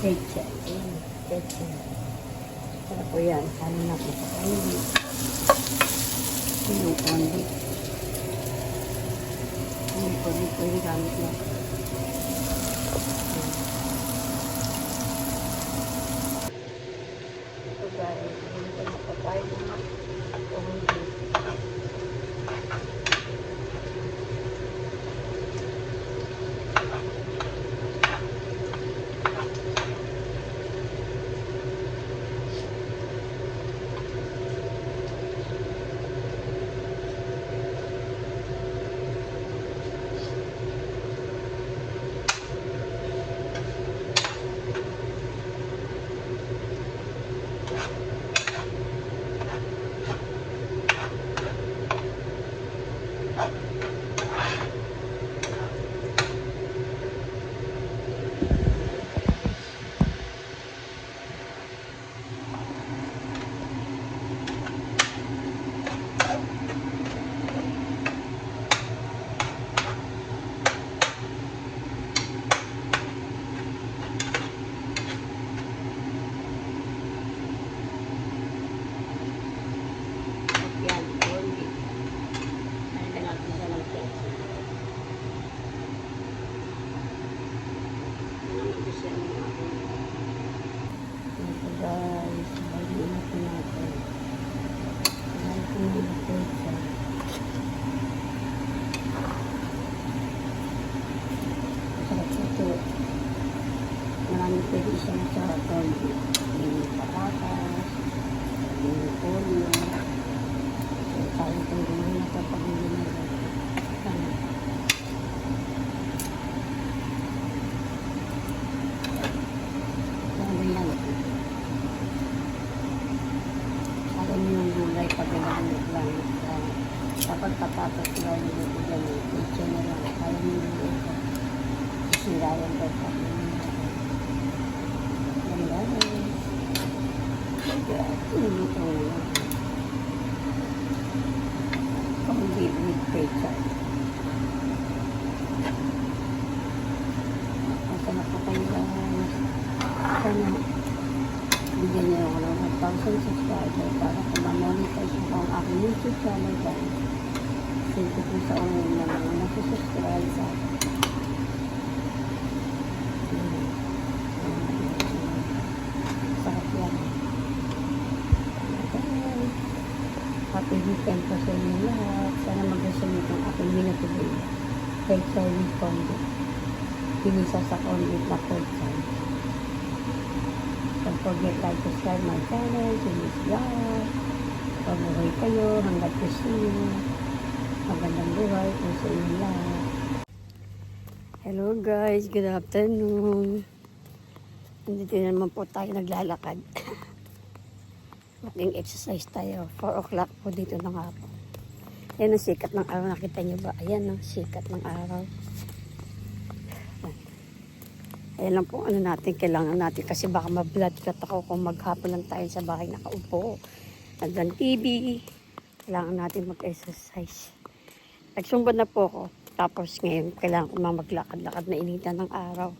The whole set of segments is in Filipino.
Pecha. Ayan, pecha. Sarap po yan. Kano na po sa kaili. Yung kondi. Yung kondi pwede gamit na. Ito guys. Hindi na po tayo mga kondi. Guys, balik natin natin. Balik natin natin. Sarap ito. Marami pwede siya sa tondi. Yung patatas, yung polio. Tayo itong gawin na ito pag hindi na ito. Pagkagamit lang. Kapag patatas lang yung ganit, ito na lang. Kaya nyo yung sisirayan daw pa. Ganda rin. Kaya ito lang. Complete with pechay. Masarap po kayo guys. Sana bigyan niyo ako ng 1,000 subscriber para kung ma-monetize ko ang aking YouTube channel guys. Thank you po sa online na mga nasa-subscribe sa akin. Sarap yan. Okay. Happy weekend po sa inyo lahat. Sana mag-resumit ang aking minatubay. Kay Charlie Condo. Pinisa sa Condo na Condo. Don't forget like to subscribe my channel, Jimmy's Vlog. Pabuhay kayo hanggat gusto nyo. Magandang buhay po sa inyo lahat. Hello guys, good afternoon. Nandito naman po tayo naglalakad. Walking exercise tayo. 4 o'clock po dito ng hapon. Ayan ang sikat ng araw. Nakita nyo ba? Ayan ang sikat ng araw. Ayan lang po ano natin, kailangan natin kasi baka ma-blood clot ako kung maghapon lang tayo sa bahay nakaupo. Nagdan TV, kailangan natin mag-exercise. Nagsumba na po ako, tapos ngayon kailangan ko maglakad-lakad na initan ng araw.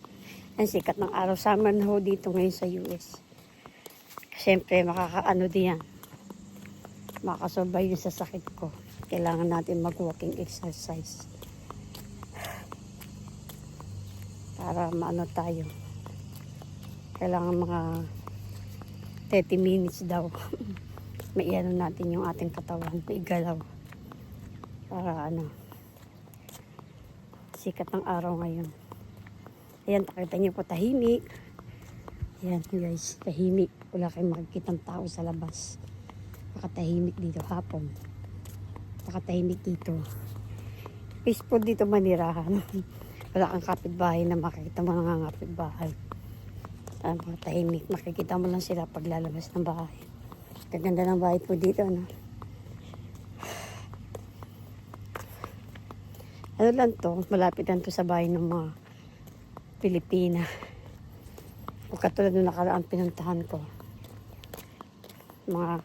Ang sikat ng araw, summer na ho dito ngayon sa US. Siyempre makakaano din yan, makasurvive sa sakit ko. Kailangan natin mag-walking exercise. Para maano tayo. Kailangan mga 30 minutes daw. Maiano natin yung ating katawan. Maigalaw. Para ano. Sikat ng araw ngayon. Ayan, nakita niyo po tahimik. Ayan guys, tahimik. Wala kayong makikitang tao sa labas. Nakatahimik dito hapon. Nakatahimik dito. Peaceful dito manirahan. Wala kang kapitbahay na makikita mo ng kapitbahay. Mga tahimik. Makikita mo lang sila pag lalabas ng bahay. Kaganda ng bahay po dito, no? Ano lang to? Malapit lang to sa bahay ng mga Pilipina. O katulad nung nakaraan pinuntahan ko. Mga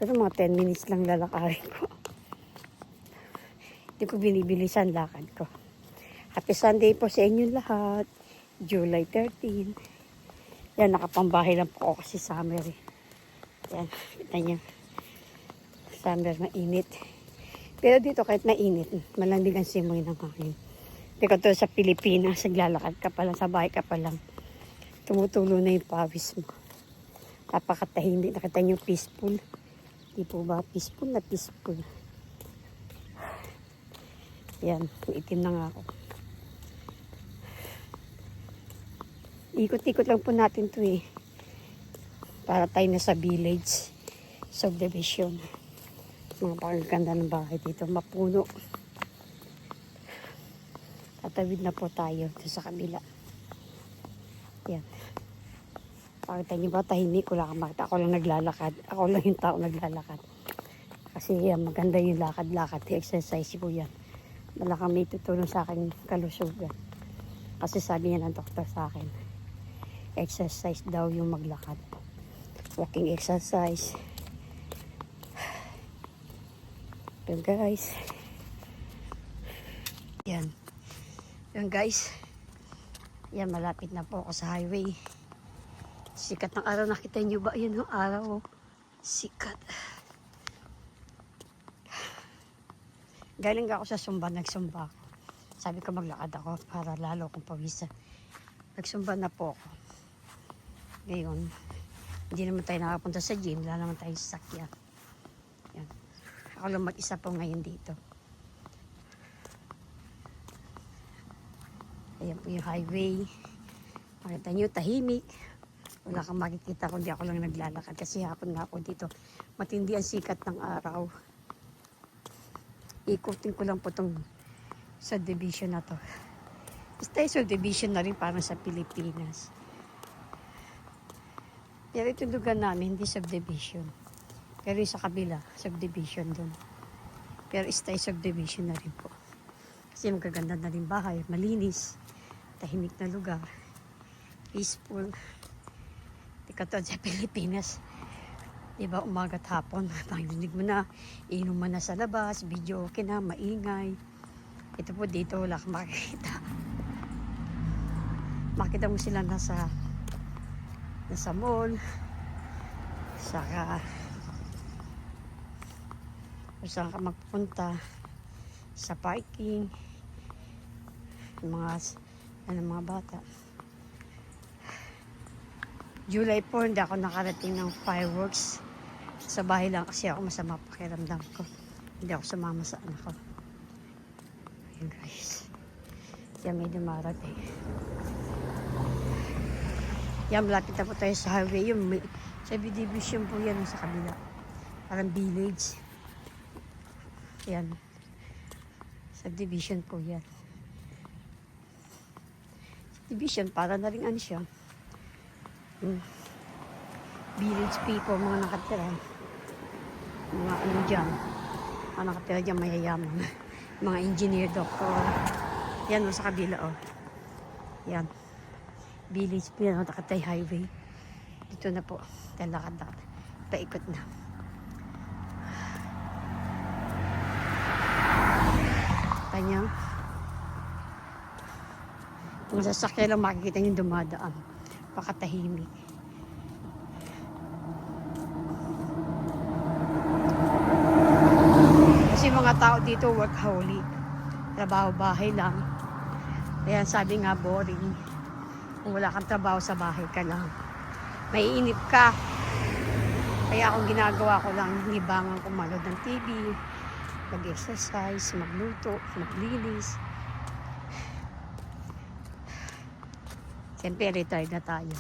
10 minutes lang lalakarin ko. Hindi ko binibilisan lakad ko. Happy Sunday po sa inyo lahat. July 13. Yan, nakapambahay lang po ako kasi summer eh. Yan, kita niyo. Summer, mainit. Pero dito kahit mainit, malamig ang simoy ng hangin. Hindi ka to sa Pilipinas, naglalakad ka pa lang, sa bahay ka pa lang. Tumutulo na yung pawis mo. Napakatahimik, nakita niyo peaceful. Di po ba? Peaceful na peaceful. Yan, itim na nga ako. Ikot-ikot lang po natin to eh. Para tayo na sa village subdivision. Mga pagaganda ng bahay dito. Mapuno. Tatawid na po tayo dito sa kabila. Yan. Pakita niyo ba tahimik? Wala kang makita. Ako lang naglalakad. Ako lang yung tao naglalakad. Kasi yan, maganda yung lakad-lakad. Exercise po yan. Malakang may tutulong sa akin kalusugan. Kasi sabi niya ng doktor sa akin, exercise daw yung maglakad. Walking exercise. Yan guys. Yan. Yan guys. Yan, malapit na po ako sa highway. Sikat ng araw. Nakita niyo ba? Yan ang araw. Sikat. Galing ako sa Sumba. Nagsumba ako. Sabi ko maglakad ako para lalo akong pawisan. Nagsumba na po ako. Ngayon, hindi naman tayo nakapunta sa gym. Wala naman tayo sasakyan. Yan. Ako lang mag-isa po ngayon dito. Ayan po yung highway. Makita nyo, tahimik. Wala kang makikita kundi ako lang naglalakad. Kasi hapon nga ako dito. Matindi ang sikat ng araw. Ikutin ko lang po itong subdivision na to. Basta yung subdivision na rin parang sa Pilipinas. Pero itong lugar namin, hindi subdivision. Pero yung sa kabila, subdivision dun. Pero stay subdivision na rin po. Kasi magaganda na rin bahay, malinis, tahimik na lugar, peaceful. Di katulad sa Pilipinas. Diba, umaga at hapon, pakinig mo na, inom mo na sa labas, video okay na, maingay. Ito po dito, wala kang makikita. Makita mo sila nasa mall, saka kung saan ka magpunta, sa parking, mga bata. July 4, hindi ako nakarating ng fireworks. Sa bahay lang kasi ako masama pakiramdam ko. Hindi ako sumama sa anak ko. Ayan guys. Yan may dumarating. Yan, malapit na po tayo sa highway. Yung subdivision po yan sa kabila. Parang village. Yan. Subdivision po yan. Subdivision, para na rin ano siya. Village people, mga nakatira. Mga ano dyan. Mga nakatira dyan, mayayaman. Mga engineer, doctor. Yan o, sa kabila o. Yan. Village po yan, Takatay Highway. Dito na po, talakad-lakad. Paikot na. Kanya. Kung sasakyan lang makikita niyo dumadaan. Pakatahimik. Kasi mga tao dito workaholic. Trabaho bahay lang. Kaya sabi nga boring. Kung wala kang trabaho sa bahay ka lang, maiinip ka. Kaya akong ginagawa ko lang, libangan ko manood ng TV, mag-exercise, magluto, maglinis. Siyempre, retired na tayo.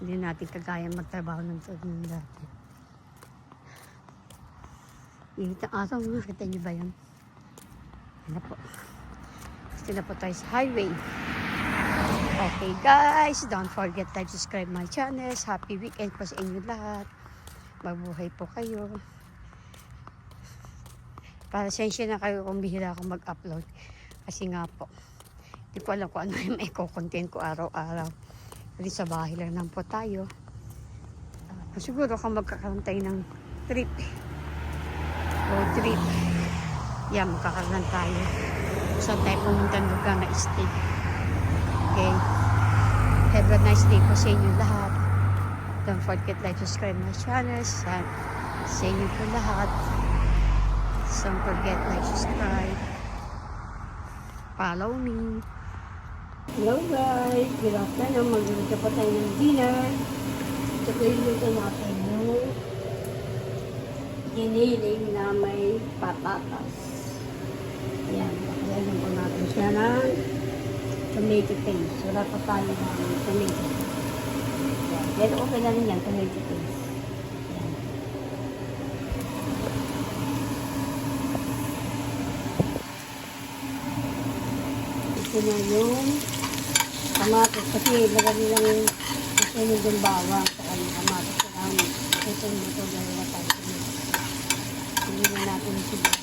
Hindi natin kagaya magtrabaho ng dati. Init ang araw, nakita niyo ba yan? Ano po? Gusto na po tayo sa highway. Okay guys, don't forget to subscribe my channel. Happy weekend po sa inyo lahat. Mabuhay po kayo. Pasensya na kayo kung bihira akong mag-upload. Kasi nga po, hindi ko alam kung ano yung content ko araw-araw. Kasi sa bahay lang po tayo. Siguro kung magkakaroon tayo ng trip. Road trip. Yan, magkakaroon tayo. Saan tayo pumunta lugar na stay. Okay. Have a nice day po sa inyo lahat. Don't forget like, subscribe my channel. Sa inyo po lahat. Don't forget like, subscribe. Follow me. Hello guys. Good afternoon. Magluluto po tayo ng dinner. Ito po yung luto natin yung giniling na may patatas. Ayan. Lagyan po natin siya ng tomato paste. Wala pa tayo ng tomato paste. Ayan. Pero okay na rin yan, tomato paste. Ayan. Ito na yung kamatis. Kasi lagyan nilang susunod yung bawang sa kanyang kamatis. Kailangan ito yung ito gano'n na tayo. Hindi na natin yung siguro.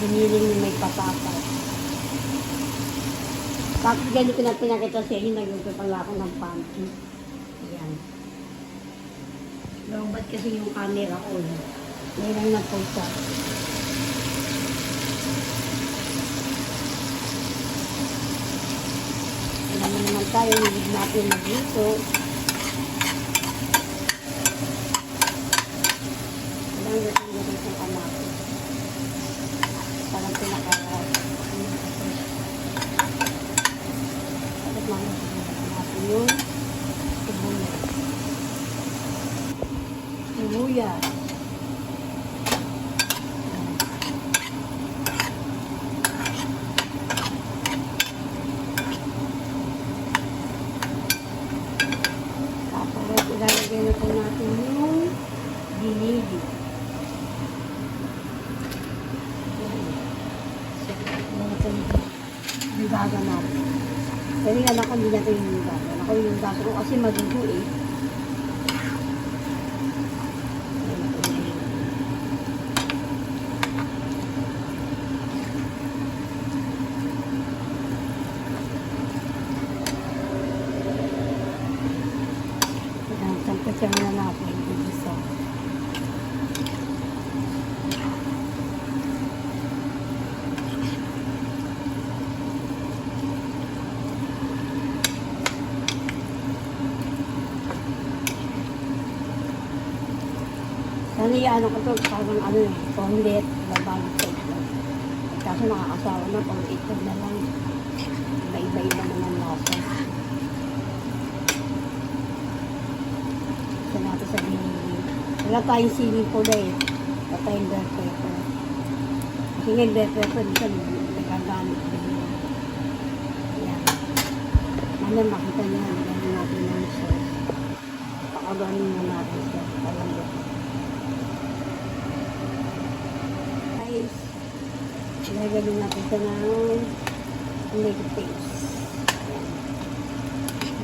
Giniling yung may patatas. Tapos ganito na pinakita sa inyo, nagluto pala ako ng pancake. Ayan. Lombat kasi yung camera ko. Mayroon na po siya. Alam naman tayo, hindi natin magluto. Parang pinaka-tapos natin yung sibuyas. Tapos ilalagay na po natin yung giniling. Yung gaga natin. Pero yan ako, hindi natin yung gaga. Ako yung gaga ko kasi magugo eh. Ayan, temperature na natin. Isa. Sana ano ko to, parang ano eh, cornlet, babalik sa ito. Kaso nakakasawa na, pang ito na lang. Iba-iba naman lasa. Ito natin sa binili. Wala tayong sili po na eh. Wala tayong bell pepper. Kasi ngayon bell pepper, dito nagagamit ko yun. Ayan. Ano, makita niya, nagano natin ng sauce. Pakaganin na natin siya. Parang ito. Ilagay natin ito ng tomato paste. Ayan.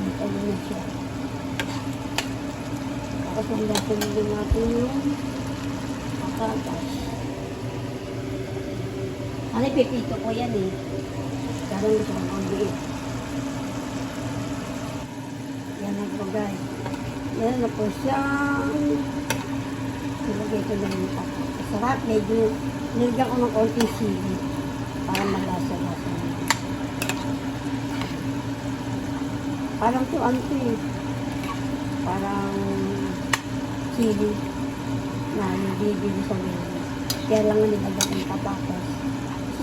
Ito na siya. Tapos natin natin yung patatas. Ano, pipito ko yan eh. Karang gusto ko ang liit. Yan na po guys. Yan na po siyang ilagay ko na yung patatas. Sarap, medyo nilagyan ko ng konting sili para malasa-lasa. Parang to ano eh. Parang sili na nabibili sa mga. Kaya lang nilagyan ng patatas.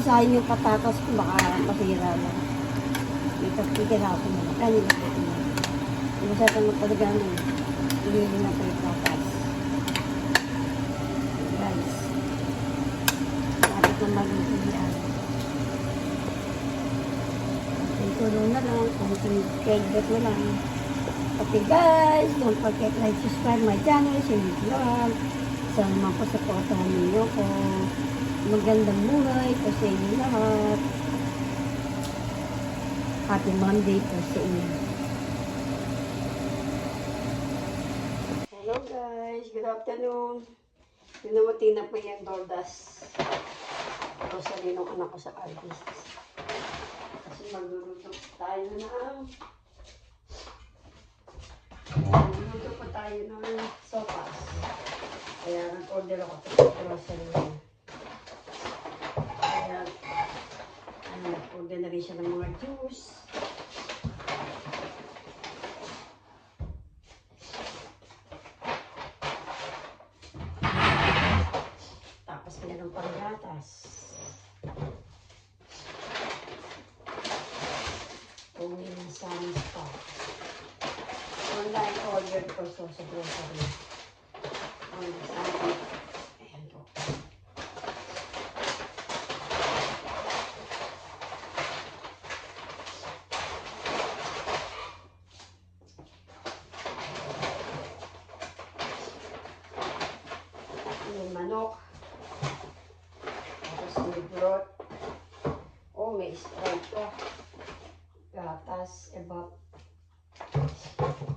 Sayang yung patatas ko, baka masira lang. Ikirapo na lang. Kaya nilagyan ko na. Masarap ang talaga na eh. Ilili na po yung patatas. Guys. Lapit na maluto yan. Tulong na lang. Kunting credit mo lang. Okay guys, don't forget like, subscribe my channel, share your vlog. Sana naman po supportahan ninyo ko. Magandang buhay po sa inyo lahat. Happy Monday po sa inyo. Hello guys, good afternoon. Pinamating na po yung DoorDash. Rosalie ng anak ko sa Alvis. Kasi magluluto tayo Magluluto pa tayo ng sopas. Kaya nag-order ako sa grocery niya. Kaya, nag-order na rin siya ng mga juice. Tapos pala ng panggatas. Uwi ng Sam's pa. Online order ko so sa grocery. Ayan po. Yung manok. Tapos may broth. Oh, may Sprite pa. Gatas, ebap. Sprite.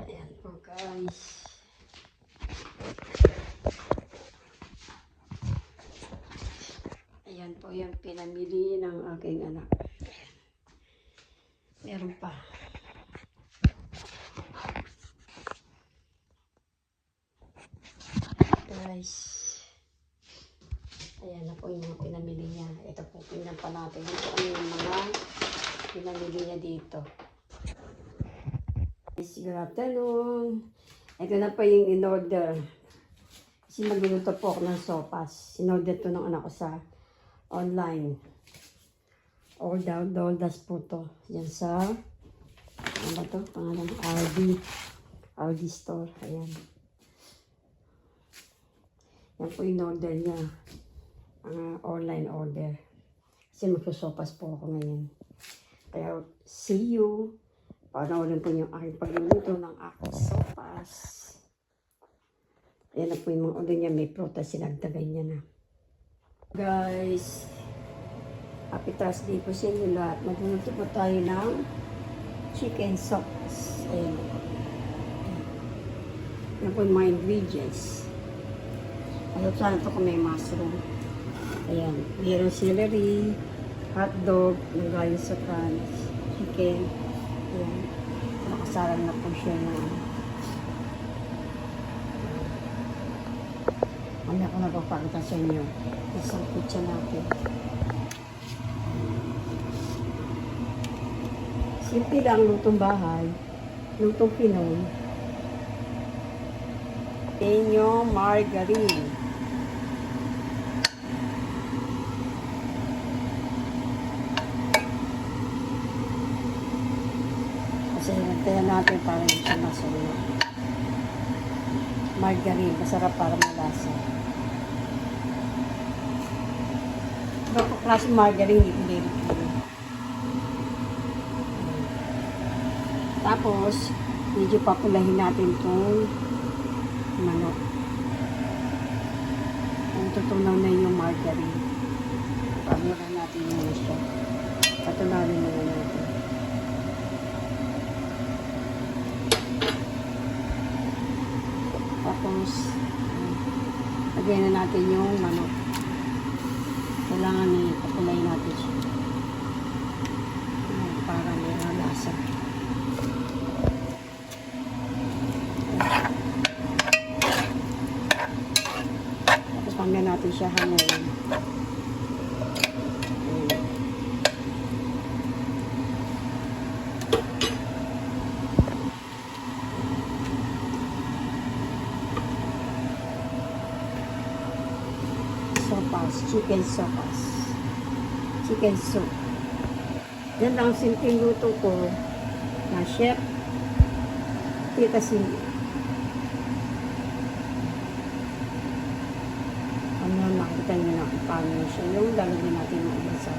Ayan po guys. Ayan po yung pinamili ng aking anak. Meron pa. Guys. Ayan na po yung mga pinamili niya. Ito po, tingnan pa natin. Ito po yung mga pinamili niya dito. Good afternoon. Ito na po yung in-order. Kasi magluluto po ako ng sopas. In-order to ng anak ko sa online. Order po to. Yan sa, ano ba to? Pangalan, Aldi store. Ayan. Yan po yung order niya. Online order. Kasi magsusopas po ako ngayon. Kaya, see you. Panoorin po yung aking pagluluto ng aking sopas. Ayan na po yung mga order niya. May prutas, sinagdagay niya na. Guys, happy Thursday po sa inyo lahat. Magluluto po tayo ng chicken sauce. Ayan. Ayan po yung mga ingredients. Ayaw sana ito kung may mushroom. Ayan. Mayroong celery, hotdog, nagayo sa crunch, chicken. Ayan. Nakasarang na po siya na. Mamaya ko na papakita sa inyo. Isang pizza natin. Simple lang lutong bahay. Lutong Pinoy. Yung margarine. Kasi hintayan natin para hindi siya masulok. Margarine. Masarap para malasa. Ito po klaseng margarine. Hindi ko. Tapos, medyo papulahin natin itong manok. Ang tutunaw na yung margarine. Pamulan natin yung siya. Patunawin na natin. Tapos, lagyan na natin yung manok. Kailangan papulahin natin siya. Para may lasa. Pangyan natin siya hanggang. Sopas, chicken sopas. Chicken soup. Yan lang simpleng luto ko na chef Tita Cindy. Makikita nyo na kung paano siya. Yung lalagyan natin yung iba sa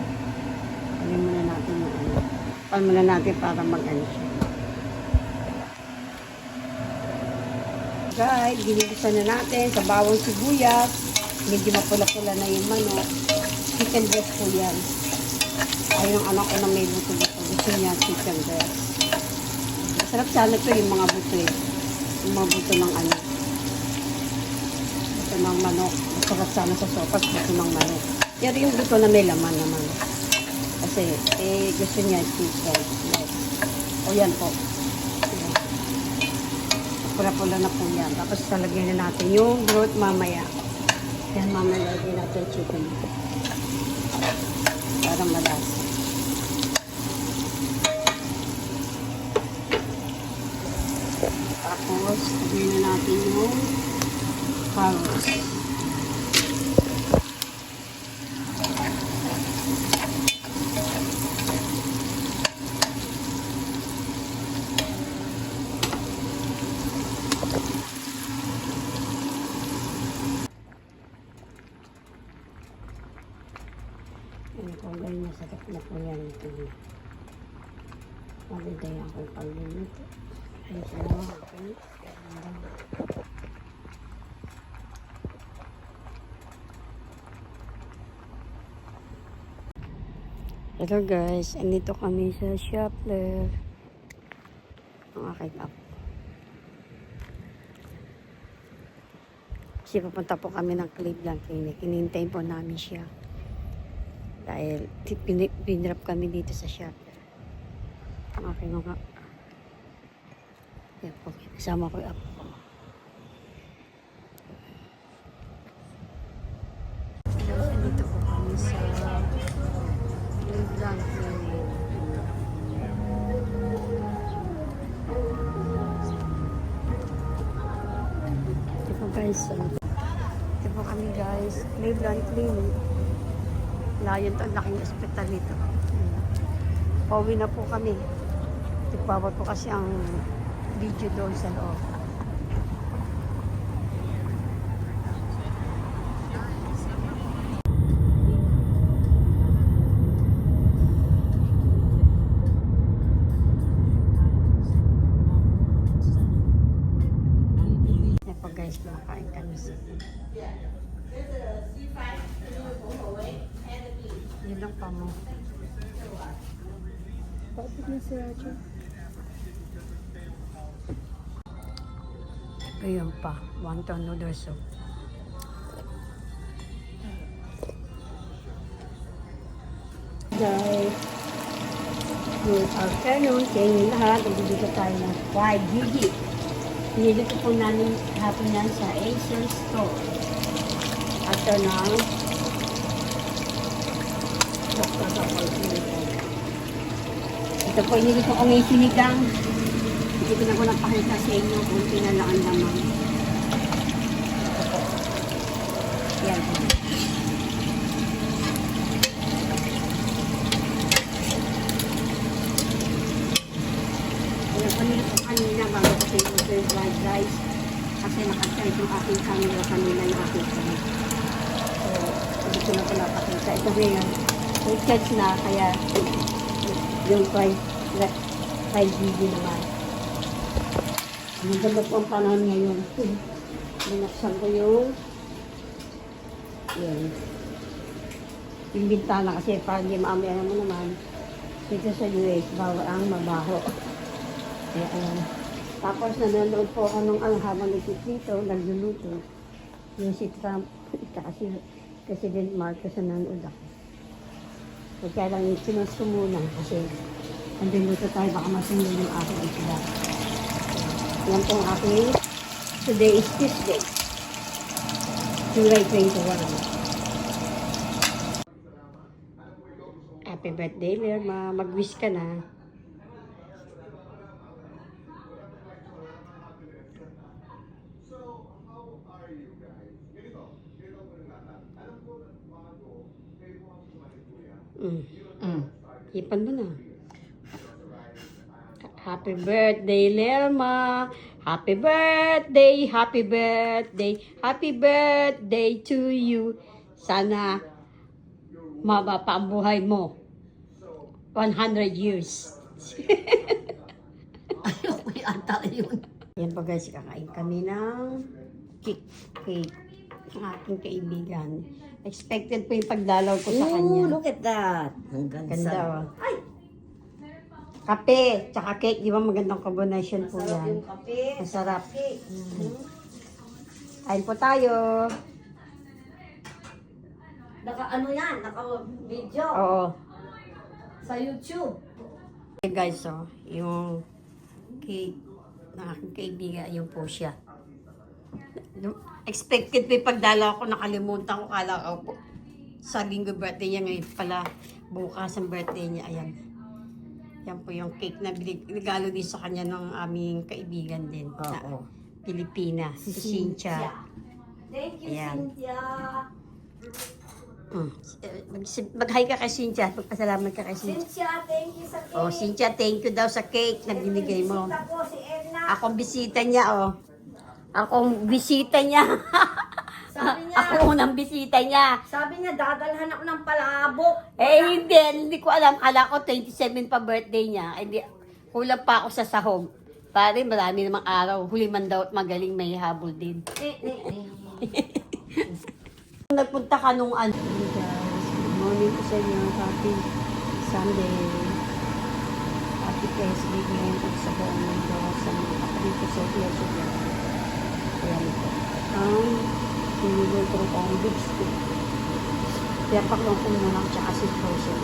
alin muna natin yung ano. Paano muna natin para mag-ano siya. Guys, ginilisan na natin sa bawang sibuyas. Medyo mapula-pula na yung manok. Chicken breast po yan. Ayun ang anak ko na may buto-buto. Gusto niya chicken breast. Masarap sana ito yung mga buto eh. Yung mga buto ng ano. ng manok. Masarap sana sa sopas buto ng manok. Pero yung buto na may laman naman. Kasi, gusto niya chicken. Yes. O yan po. Ayan. Pula-pula na po yan. Tapos talagyan na natin yung broth mamaya. Yan mamaya lagyan natin chicken. Para malasa. Tapos, lagyan na natin yung carrots. Ano po, ganyan na sakit na po yan. Magdadayan ko yung pagluluto. Ayun siya naman ako. Hello guys, andito kami sa Shopler. Ang aking app. Kasi papunta po kami ng Cleveland Clinic. Hinihintay po namin siya. Dahil pinrap kami dito sa Shopler. Ang aking mga yan po, kasama ko yung app ko. Andito po kami sa Cleveland Clinic. Ito po guys, ito po kami guys, Cleveland Clinic. Layon to, ang laking ospital nito. Pauwi na po kami. Bawat po kasi ang video doon sa loob. Yan po guys, kumakain kami sa yun lang pa mo. Bakit na si Raja? Ayun pa, wonton noodle soup. Guys, good afternoon sa inyo lahat. Nagbibigay tayo ng fried gigi. Pinilito po namin hapon yan sa Asian store. After now, ito po, inilito ko ngayon sinigang. Hindi ko na ko napakita sa inyo kung pinalaan naman. Yan. Kaya ko nila po kanina bago ko sa yung fried rice. Kasi nakasite yung aking camera kanina yung aking camera. So, hindi ko na po napakita. Ito ngayon, charge na kaya yung fried video naman. Ang ganda po ang panahon ngayon. Binaksan ko yung bintana kasi parang di maamaya naman naman dito sa US, bawal ang mabaho. Kaya ayan. Tapos nanonood po ako nung habang nagsiprito, nagluluto. Yung si Trump, kasi President Marcos na nanonood ako. So kaya lang sinuos ko muna kasi andun luto tayo, baka masunod yung aking isda. Yan po ang aking, today is Tuesday, July 21. Happy birthday, Lerma. Mag-wish ka na. Ipan mo na. Happy birthday, Lerma. Happy birthday, happy birthday, happy birthday to you. Sana mababa pa ang buhay mo. 100 years. Ayoko yata yun. Yan po guys, kakain kami ng cake. Ang aking kaibigan. Expected po yung pagdalaw ko sa kanya. Look at that. Ang ganda. Ganda. Ay! Kape, tsaka cake, di ba magandang combination po yan. Yung kape. Masarap. Cake. Kain po tayo. Naka ano yan, naka video Oo. sa YouTube. Hey guys, so, yung cake ng aking kaibigan, yun po siya. Expected pa yung pagdala ko, nakalimutan ko, kala ko po. Sa linggo birthday niya, ngayon pala, bukas ang birthday niya, ayan. Yan po yung cake na regalo din sa kanya ng aming kaibigan din. Oo. Pilipina, si Cynthia. Thank you, Ayan. Cynthia. Mag-hi ka kay Cynthia, magpasalamat ka kay Cynthia. Cynthia, thank you sa cake. Oh, Cynthia, thank you daw sa cake na binigay mo. Bisita po si Edna. Akong bisita niya, oh. Akong bisita niya. Sabi niya, Ako unang bisita niya. dadalhan ako ng palabok. Hindi ko alam. Kala ko 27 pa birthday niya. Hindi, kulang pa ako sa sahog. Pare, marami namang araw. Huli man daw at magaling may habol din. Nagpunta ka nung ano. Hey guys, good morning po sa inyo. Happy Sunday. Happy Thursday ngayon po sa buong mundo. Sa mga kapatid ko sa Iglesia. Ayan po. Pinuluto ko ang lipstick. Kaya paklong ko muna tsaka si Frozen.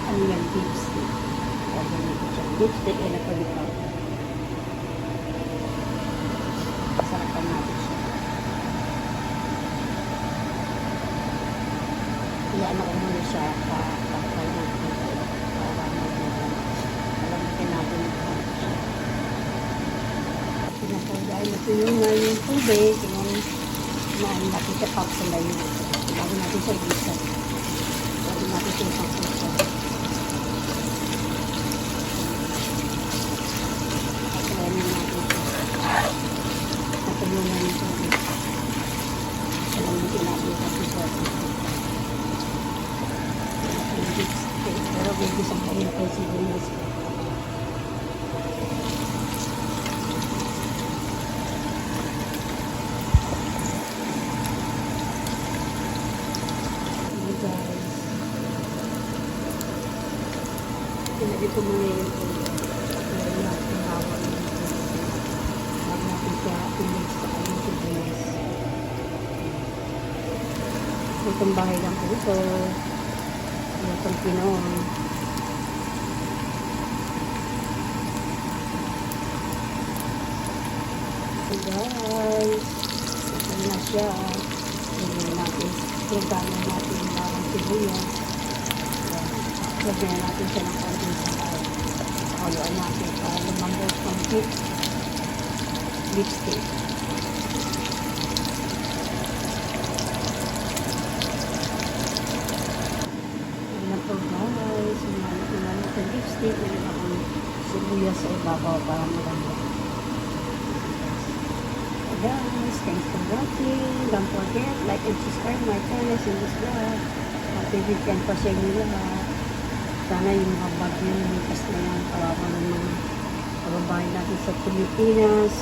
Ano yan, lipstick. Kaya ganyan ko siya. Lipstick ay napalipag. Sarapan natin siya. Iyaan ako muna siya pakapal natin. Para malamitin natin ito. Pinapagay na yung yung tubig. Yung natin sa pop sa layo. Bago natin sa bisa. Bago natin sa pop sa layo. Pagkalayan natin ito. Natulungan yung tubig. Salamitin natin sa bisa. Pero baby sa kain ko siguro. Pinagay ko muna yung pagkain natin bawang natin. Bago natin siya pinag sa kanyang tubulas. Itong bahay lang po ito. Itong Pinoy. So guys, ito na siya. Tingnan natin. Pagkain natin yung bawang sibuyas. Lagyan natin siya ng konting sakay. Haluan natin para lumambot ng lipstick. Ayan na po guys. Umalit sa lipstick. Ulit akong sibuyas sa ibabaw para malambot. So guys, thanks for watching. Don't forget, like and subscribe my channel in this vlog. Happy weekend pa sa inyo lahat. Sana yung mga bagyo lumipas na yan. Kawawa ng mga kababayan natin sa Pilipinas.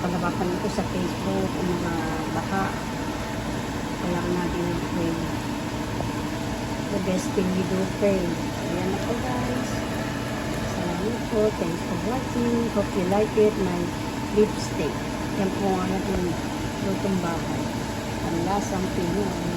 Palabapan ko sa Facebook ang mga baka. Kailangan natin i-pray. The best thing we do, pray. Ayan na po guys. Salamat po. Thanks for watching. Hope you like it. My lipstick. Yan po ang ating lutong bahay. Ang lasang Pinoy.